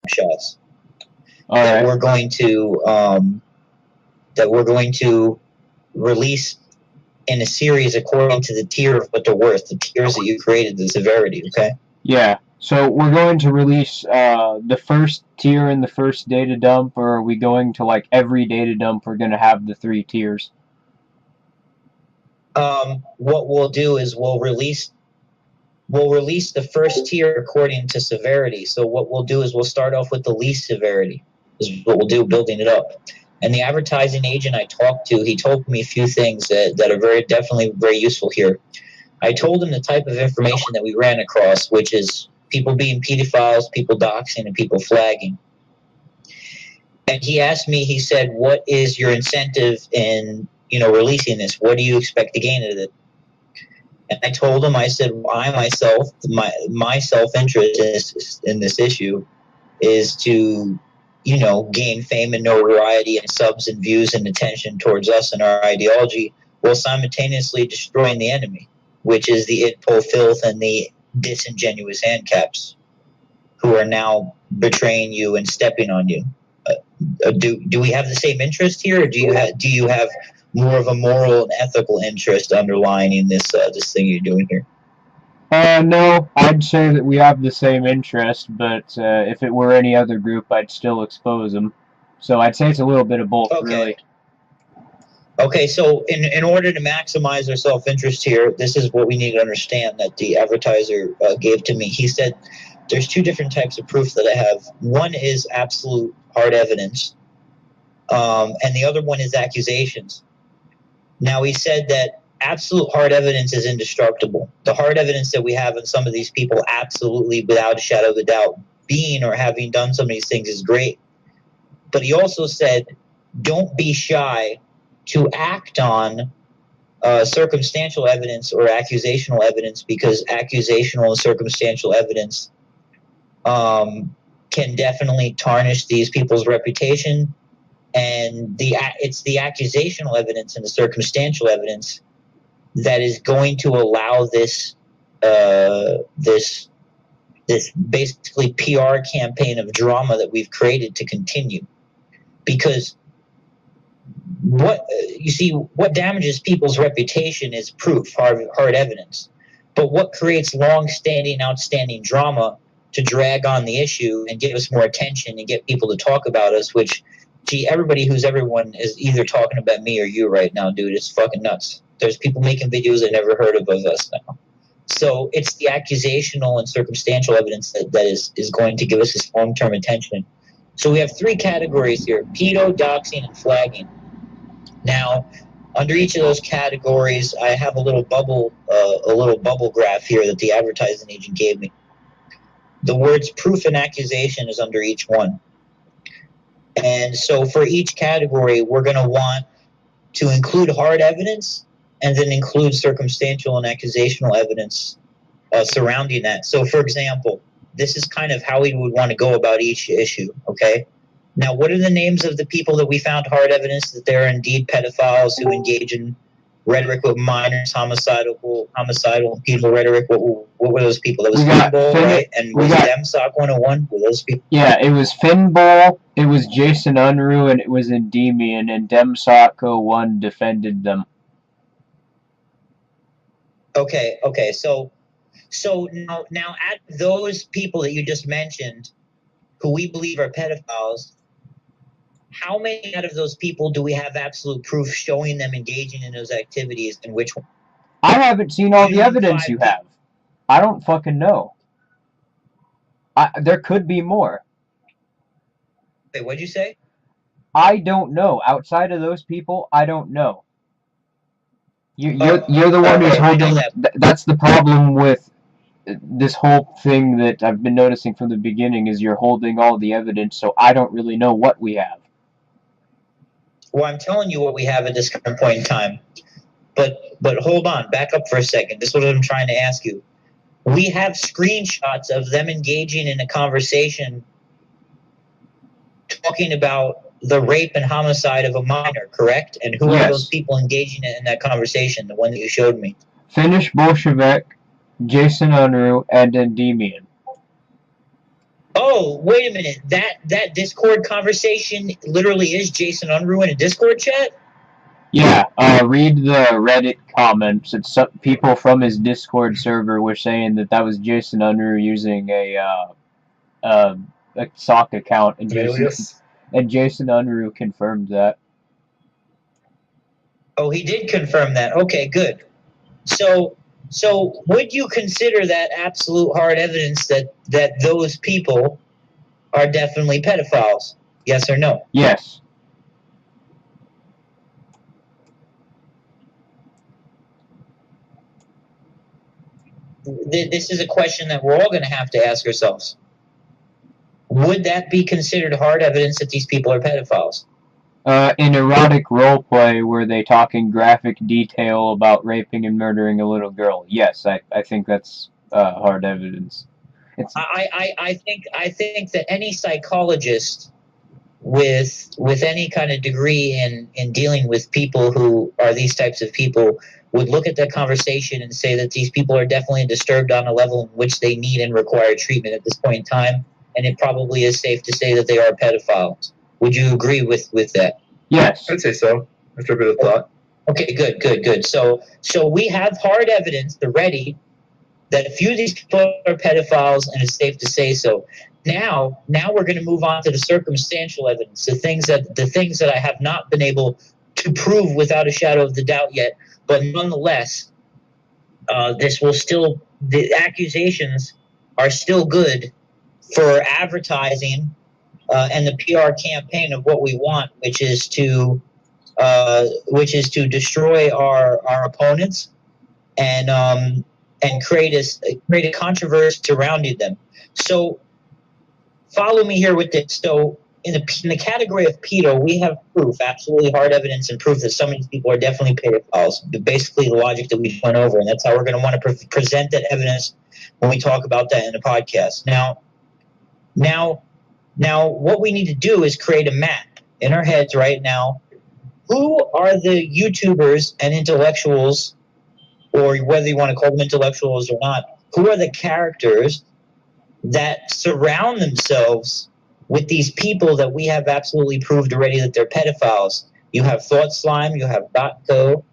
shots All that right. we're going to release in a series according to the tier of what they're worth, the tiers that you created, the severity. Okay. Yeah. So we're going to release the first tier in the first data dump, or are we going to, like, every data dump we're going to have the 3 tiers? What we'll do is we'll release the first tier according to severity. So what we'll do is we'll start off with the least severity, is what we'll do, building it up. And the advertising agent I talked to, he told me a few things that are definitely very useful here. I told him the type of information that we ran across, which is people being pedophiles, people doxing, and people flagging. And he asked me, he said, what is your incentive in, releasing this? What do you expect to gain out of it? And I told him, I said, I myself, my self-interest in this issue is to, gain fame and notoriety and subs and views and attention towards us and our ideology, while simultaneously destroying the enemy, which is the Idpol filth and the disingenuous handcaps who are now betraying you and stepping on you. Do we have the same interest here, or do you have more of a moral and ethical interest underlining this thing you're doing here? No, I'd say that we have the same interest, but if it were any other group, I'd still expose them. So I'd say it's a little bit of both, really. Okay, so in order to maximize our self-interest here, this is what we need to understand that the advertiser gave to me. He said there's 2 different types of proof that I have. One is absolute hard evidence, and the other one is accusations. Now, he said that absolute hard evidence is indestructible. The hard evidence that we have in some of these people, absolutely, without a shadow of a doubt, being or having done some of these things is great. But he also said, don't be shy to act on circumstantial evidence or accusational evidence, because accusational and circumstantial evidence can definitely tarnish these people's reputation. And it's the accusational evidence and the circumstantial evidence that is going to allow this basically PR campaign of drama that we've created to continue. Because what damages people's reputation is proof, hard evidence. But what creates long-standing, outstanding drama to drag on the issue and give us more attention and get people to talk about us, which, gee, everyone is either talking about me or you right now, dude. It's fucking nuts. There's people making videos I never heard of us now. So it's the accusational and circumstantial evidence that is going to give us this long-term attention. So we have 3 categories here: pedo, doxing, and flagging. Now, under each of those categories, I have a little bubble graph here that the advertising agent gave me. The words proof and accusation is under each one. And so for each category, we're going to want to include hard evidence and then include circumstantial and accusational evidence surrounding that. So, for example, this is kind of how we would want to go about each issue, okay? Now, what are the names of the people that we found hard evidence that they're indeed pedophiles who engage in rhetoric with minors, homicidal and penal rhetoric? What were those people? That was Finball, right? And was Demsock 101? Were those people? Yeah, it was Finball, it was Jason Unruh, and it was Endymion, and Demsock 01 defended them. Okay. So now at those people that you just mentioned, who we believe are pedophiles, how many out of those people do we have absolute proof showing them engaging in those activities, and which one? I haven't seen all the evidence you have. I don't fucking know. There could be more. Wait, what'd you say? I don't know. Outside of those people, I don't know. You're the one who's holding. That's the problem with this whole thing that I've been noticing from the beginning, is you're holding all the evidence, so I don't really know what we have. Well, I'm telling you what we have at this current point in time. But hold on, back up for a second. This is what I'm trying to ask you. We have screenshots of them engaging in a conversation talking about the rape and homicide of a minor, correct? And who are those people engaging in that conversation, the one that you showed me? Finnish Bolshevik, Jason Unruh, and Endymion. Oh, wait a minute. That Discord conversation literally is Jason Unruh in a Discord chat? Yeah, read the Reddit comments. It's some people from his Discord server were saying that was Jason Unruh using a sock account, and Jason Unruh confirmed that. Oh, he did confirm that. Okay, good. So would you consider that absolute hard evidence that those people are definitely pedophiles? Yes or no? Yes. This is a question that we're all going to have to ask ourselves. Would that be considered hard evidence that these people are pedophiles? In erotic roleplay, were they talking graphic detail about raping and murdering a little girl? Yes, I think that's hard evidence. I think that any psychologist with any kind of degree in dealing with people who are these types of people would look at that conversation and say that these people are definitely disturbed on a level in which they need and require treatment at this point in time, and it probably is safe to say that they are pedophiles. Would you agree with that? Yes. I'd say so, after a bit of thought. Okay, good. So we have hard evidence already that a few of these people are pedophiles, and it's safe to say so. Now we're going to move on to the circumstantial evidence, the things that I have not been able to prove without a shadow of the doubt yet, but nonetheless, the accusations are still good for advertising and the PR campaign of what we want, which is to destroy our opponents and create a controversy surrounding them. So follow me here with this. So in the category of pedo, we have proof, absolutely hard evidence and proof that some of these people are definitely pedophiles. Basically the logic that we went over, and that's how we're going to want to present that evidence when we talk about that in the podcast. Now what we need to do is create a map in our heads right now. Who are the YouTubers and intellectuals, or whether you want to call them intellectuals or not, who are the characters that surround themselves with these people that we have absolutely proved already that they're pedophiles? You have Thought Slime, you have Dotco,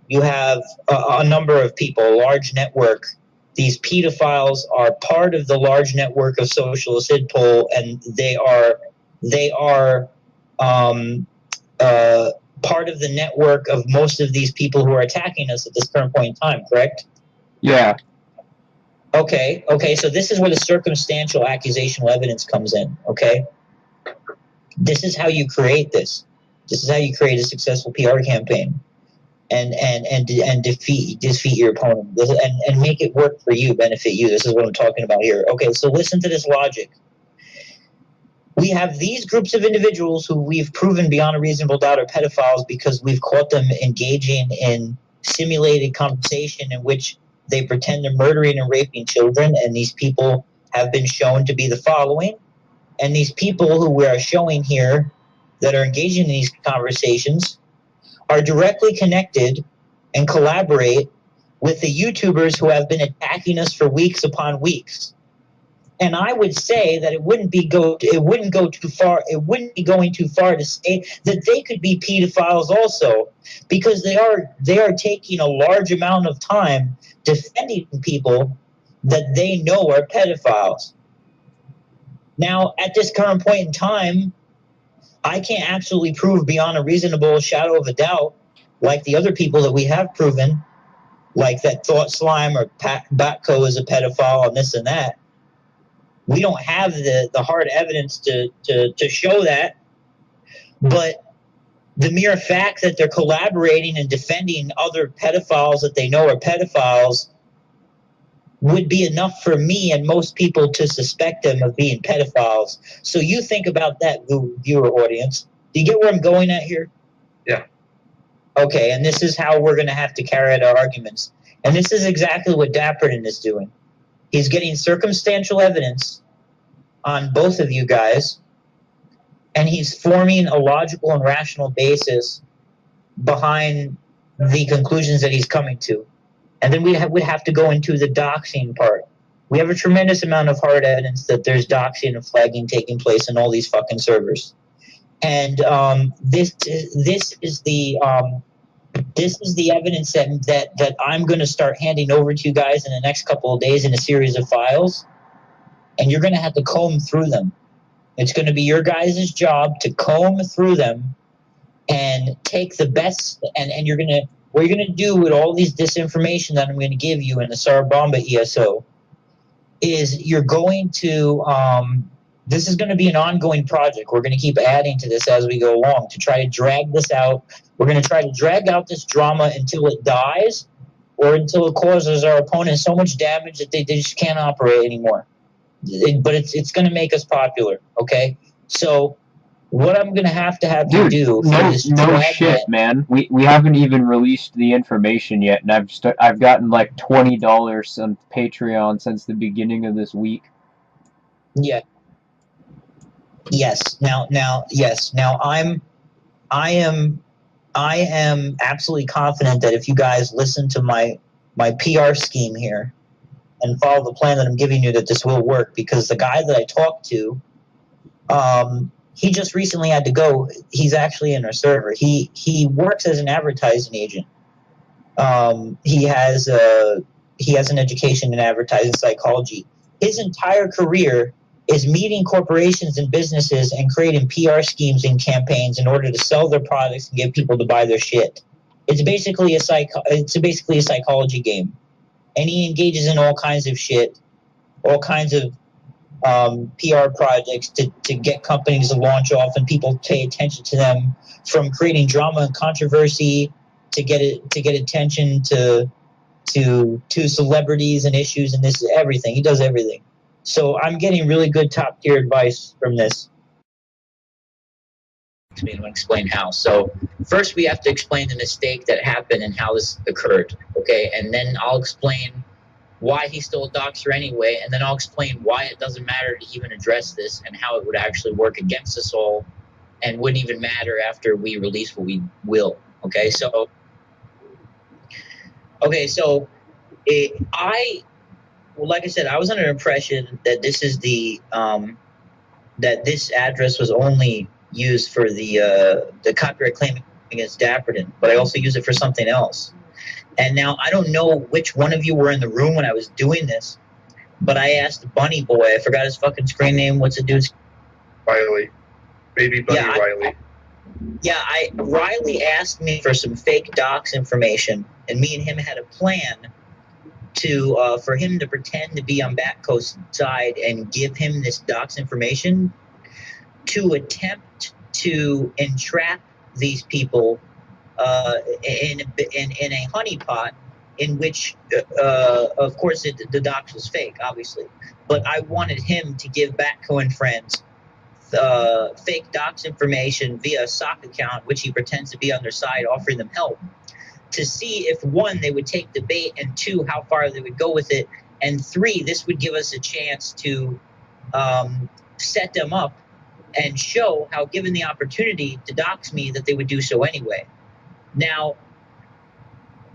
you have a number of people, a large network. These pedophiles are part of the large network of Socialist Idpol, and they are part of the network of most of these people who are attacking us at this current point in time, correct? Yeah. Okay, so this is where the circumstantial accusational evidence comes in, okay? This is how you create this. This is how you create a successful PR campaign and defeat your opponent and make it work for you, benefit you. This is what I'm talking about here. Okay, so listen to this logic. We have these groups of individuals who we've proven beyond a reasonable doubt are pedophiles because we've caught them engaging in simulated conversation in which they pretend they're murdering and raping children, and these people have been shown to be the following. And these people who we are showing here that are engaging in these conversations are directly connected and collaborate with the YouTubers who have been attacking us for weeks upon weeks. And I would say that it wouldn't be going too far to say that they could be pedophiles also, because they are taking a large amount of time defending people that they know are pedophiles. Now, at this current point in time, I can't absolutely prove beyond a reasonable shadow of a doubt, like the other people that we have proven, like that Thought Slime or Batco is a pedophile and this and that. We don't have the hard evidence to show that, but the mere fact that they're collaborating and defending other pedophiles that they know are pedophiles would be enough for me and most people to suspect them of being pedophiles. So you think about that, viewer audience. Do you get where I'm going at here? Yeah. Okay, and this is how we're going to have to carry out our arguments. And this is exactly what Dapperton is doing. He's getting circumstantial evidence on both of you guys, and he's forming a logical and rational basis behind the conclusions that he's coming to. And then we would have to go into the doxing part, We have a tremendous amount of hard evidence that there's doxing and flagging taking place in all these fucking servers. And this is the evidence that I'm going to start handing over to you guys in the next couple of days in a series of files, and you're going to have to comb through them. It's going to be your guys' job to comb through them and take the best, and what you're going to do with all these disinformation that I'm going to give you in the Sarabamba ESO is you're going to this is going to be an ongoing project. We're going to keep adding to this as we go along to try to drag this out. We're going to try to drag out this drama until it dies or until it causes our opponents so much damage that they just can't operate anymore. But it's going to make us popular, okay? So what I'm going to have you do for this shit, man. We haven't even released the information yet, and I've gotten like $20 on Patreon since the beginning of this week. Yeah. Yes. Now, I am absolutely confident that if you guys listen to my PR scheme here and follow the plan that I'm giving you, that this will work, because the guy that I talked to, he just recently had to go. He's actually in our server. He works as an advertising agent. He has an education in advertising psychology. His entire career is meeting corporations and businesses and creating PR schemes and campaigns in order to sell their products and get people to buy their shit. It's basically a psychology game, and he engages in all kinds of shit, all kinds of PR projects to get companies to launch off and people pay attention to them, from creating drama and controversy to get attention to celebrities and issues, and this is everything. He does everything. So I'm getting really good top tier advice from this. I'm going to explain how. So first we have to explain the mistake that happened and how this occurred, okay? And then I'll explain why he's still a doxer anyway, and then I'll explain why it doesn't matter to even address this and how it would actually work against us all and wouldn't even matter after we release what we will, okay? So well, like I said, I was under the impression that this is that this address was only used for the copyright claim against Dapperton, but I also use it for something else. And now I don't know which one of you were in the room when I was doing this, but I asked Bunny Boy, I forgot his fucking screen name. What's the dude's? Riley. Baby Bunny Riley. Riley asked me for some fake docs information, and me and him had a plan for him to pretend to be on Batcoast's side and give him this docs information to attempt to entrap these people in a honeypot in which, of course, the docs was fake, obviously. But I wanted him to give Batco and friends fake docs information via a sock account, which he pretends to be on their side, offering them help, to see if, one, they would take the bait, and two, how far they would go with it, and three, this would give us a chance to set them up and show how, given the opportunity to dox me, that they would do so anyway. Now,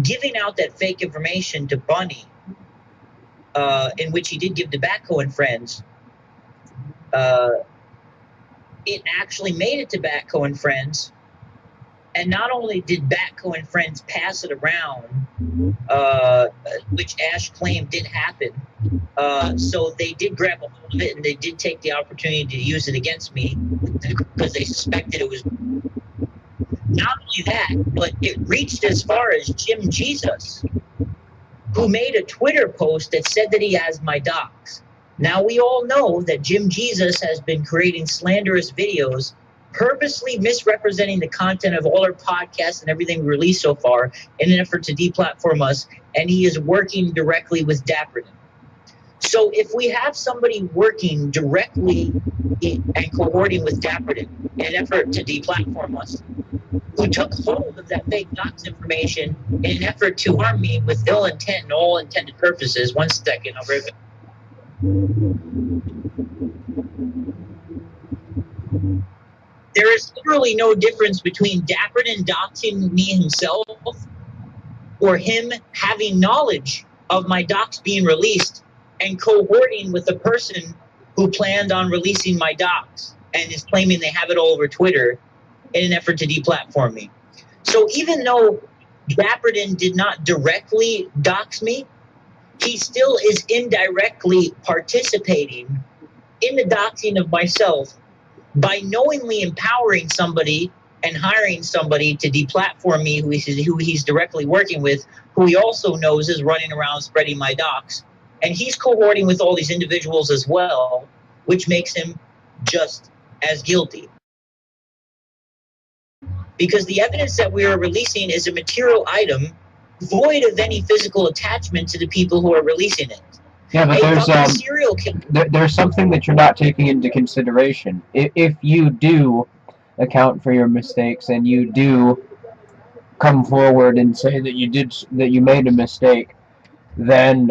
giving out that fake information to Bunny, in which he did give to Batco and friends, it actually made it to Batco and friends. And not only did Batco and friends pass it around, which Ash claimed did happen, so they did grab a hold of it and they did take the opportunity to use it against me because they suspected it was. Not only that, but it reached as far as Jim Jesus, who made a Twitter post that said that he has my docs. Now, we all know that Jim Jesus has been creating slanderous videos, purposely misrepresenting the content of all our podcasts and everything we released so far in an effort to deplatform us, and he is working directly with Dapperton. So if we have somebody working directly and cohorting with Dapperton in an effort to deplatform us, who took hold of that fake docs information in an effort to harm me with ill intent and all intended purposes. One second, I'll rip it. There is literally no difference between Dapperton doxing me himself or him having knowledge of my docs being released and cohorting with the person who planned on releasing my docs and is claiming they have it all over Twitter in an effort to deplatform me. So even though Dapperton did not directly dox me, he still is indirectly participating in the doxing of myself by knowingly empowering somebody and hiring somebody to deplatform me who he's directly working with, who he also knows is running around spreading my docs. And he's cohorting with all these individuals as well, which makes him just as guilty. Because the evidence that we are releasing is a material item void of any physical attachment to the people who are releasing it. Yeah, but there's something that you're not taking into consideration. If you do account for your mistakes and you do come forward and say that you made a mistake, then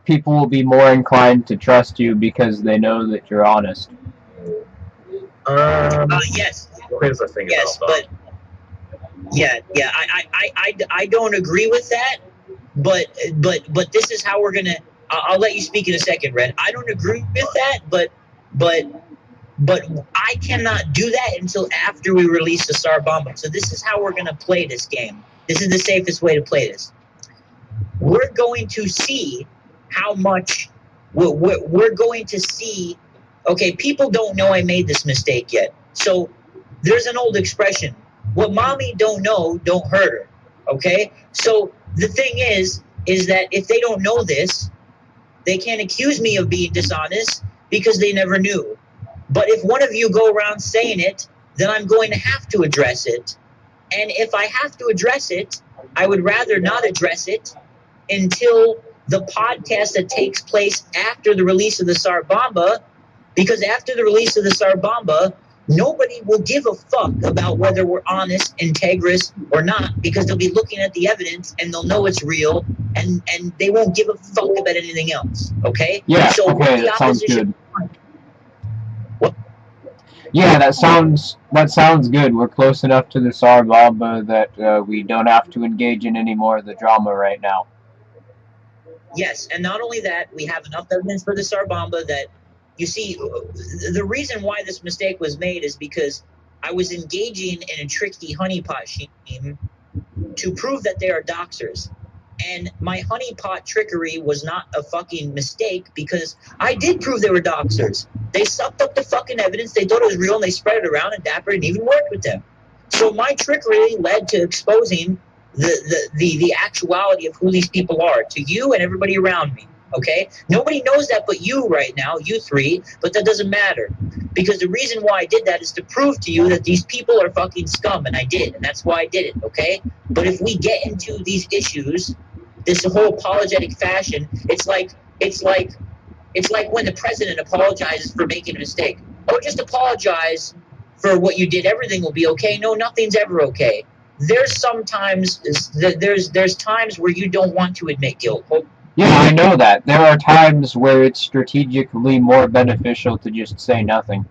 people will be more inclined to trust you because they know that you're honest. Yes. Here's the thing about that. I don't agree with that, but this is how we're gonna. I'll let you speak in a second, Red. I don't agree with that, but I cannot do that until after we release the SAR Bomba. So this is how we're gonna play this game. This is the safest way to play this. We're going to see how much. We're going to see. Okay, people don't know I made this mistake yet. So there's an old expression: what mommy don't know, don't hurt her. Okay? So the thing is that if they don't know this, they can't accuse me of being dishonest because they never knew. But if one of you go around saying it, then I'm going to have to address it. And if I have to address it, I would rather not address it until the podcast that takes place after the release of the SAR Bomba, because after the release of the SAR Bomba, nobody will give a fuck about whether we're honest, integrous, or not, because they'll be looking at the evidence and they'll know it's real, and they won't give a fuck about anything else. Okay? Yeah. So okay. That sounds good. What? Yeah, that sounds good. We're close enough to the SAR Bomba that we don't have to engage in any more of the drama right now. Yes, and not only that, we have enough evidence for the SAR Bomba that. You see, the reason why this mistake was made is because I was engaging in a tricky honeypot scheme to prove that they are doxxers. And my honeypot trickery was not a fucking mistake because I did prove they were doxxers. They sucked up the fucking evidence, they thought it was real, and they spread it around, and Dapper didn't even work with them. So my trickery led to exposing the actuality of who these people are to you and everybody around me. Okay? Nobody knows that but you right now, you three, but that doesn't matter. Because the reason why I did that is to prove to you that these people are fucking scum, and I did, and that's why I did it, okay? But if we get into these issues, this whole apologetic fashion, it's like when the president apologizes for making a mistake. Oh, just apologize for what you did, everything will be okay. No, nothing's ever okay. There's sometimes there's times where you don't want to admit guilt. Yeah, I know that. There are times where it's strategically more beneficial to just say nothing.